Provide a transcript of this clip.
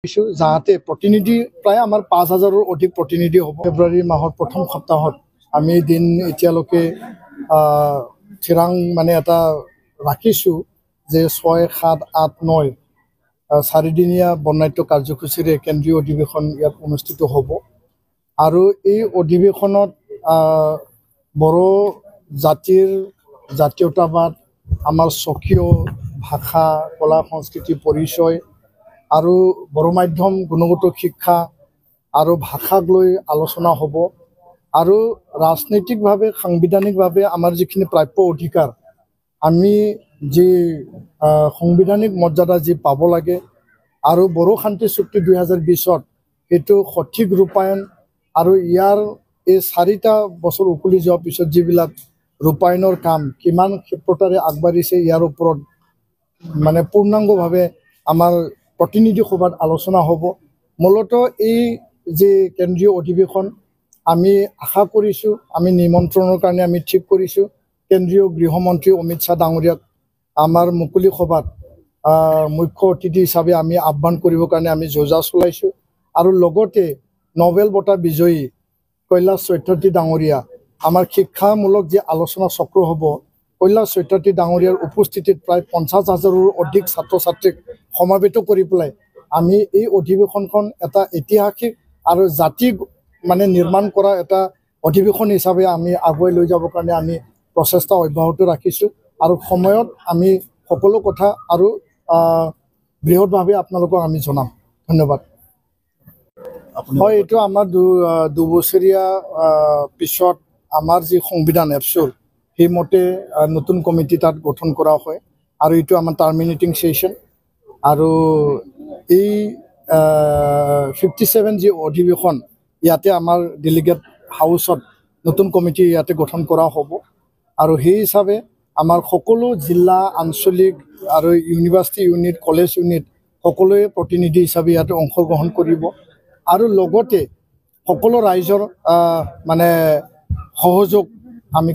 যাতে প্ৰতিনিধি প্ৰায় আমাৰ ৫,০০০ৰ অধিক প্ৰতিনিধি হ'ব। ফেব্ৰুৱাৰী মাহৰ প্ৰথম সপ্তাহত আমি দিন এতিয়ালৈকে ঠিৰাং মানে এটা ৰাখিছোঁ যে ৬, ৭, ৮, ৯ চাৰিদিনীয়া বৰ্ণাঢ্য কাৰ্যসূচীৰে কেন্দ্ৰীয় অধিৱেশন ইয়াত অনুষ্ঠিত হ'ব। আৰু এই অধিৱেশনত বড়ো জাতিৰ জাতীয়তাবাদ, আমাৰ স্বকীয় ভাষা, কলা সংস্কৃতি পৰিচয় আৰু বড়ো মাধ্যম গুণগত শিক্ষা আৰু ভাষাক লৈ আলোচনা হ'ব। আৰু ৰাজনৈতিকভাৱে সাংবিধানিকভাৱে আমাৰ যিখিনি প্ৰাপ্য অধিকাৰ আমি যি সাংবিধানিক মৰ্যাদা যি পাব লাগে আৰু বড়ো শান্তি চুক্তি ২০২০ত সেইটো সঠিক ৰূপায়ণ আৰু ইয়াৰ এই ৪টা বছৰ উকলি যোৱাৰ পিছত যিবিলাক ৰূপায়ণৰ কাম কিমান ক্ষিপ্ৰতাৰে আগবাঢ়িছে ইয়াৰ ওপৰত মানে পূৰ্ণাংগভাৱে আমাৰ প্ৰতিনিধি সভাত আলোচনা হ'ব। মূলতঃ এই যে কেন্দ্ৰীয় অধিৱেশন আমি আশা কৰিছোঁ, আমি নিমন্ত্ৰণৰ কাৰণে আমি ঠিক কৰিছোঁ কেন্দ্ৰীয় গৃহমন্ত্ৰী অমিত শ্বাহ ডাঙৰীয়াক আমাৰ মুকলি সভাত মুখ্য অতিথি হিচাপে আমি আহ্বান কৰিবৰ কাৰণে আমি যোজা চলাইছোঁ। আৰু লগতে নবেল বঁটা বিজয়ী কৈলাশ সত্যাৰ্থী ডাঙৰীয়া আমাৰ শিক্ষামূলক যি আলোচনা চক্ৰ হ'ব, কৈলাশ সত্যাৰ্থী ডাঙৰীয়াৰ উপস্থিতিত প্ৰায় ৫০,০০০ৰো অধিক ছাত্ৰ ছাত্ৰীক সমাবেত কৰি পেলাই আমি এই অধিৱেশনখন এটা ঐতিহাসিক আৰু জাতি মানে নিৰ্মাণ কৰা এটা অধিৱেশন হিচাপে আমি আগুৱাই লৈ যাবৰ কাৰণে আমি প্ৰচেষ্টা অব্যাহত ৰাখিছোঁ। আৰু সময়ত আমি সকলো কথা আৰু বৃহৎভাৱে আপোনালোকক আমি জনাম। ধন্যবাদ। হয়, এইটো আমাৰ দুবছৰীয়া পিছত আমাৰ যি সংবিধান এপচুল সেইমতে নতুন কমিটি তাত গঠন কৰা হয় আৰু এইটো আমাৰ টাৰ্মিনেটিং ছেশ্যন। আৰু এই 57 যি অধিৱেশন ইয়াতে আমাৰ ডেলিগেট হাউচত নতুন কমিটি ইয়াতে গঠন কৰা হ'ব। আৰু সেই হিচাপে আমাৰ সকলো জিলা, আঞ্চলিক আৰু ইউনিভাৰ্চিটি ইউনিট, কলেজ ইউনিট সকলোৱে প্ৰতিনিধি হিচাপে ইয়াতে অংশগ্ৰহণ কৰিব। আৰু লগতে সকলো ৰাইজৰ মানে সহযোগ আমি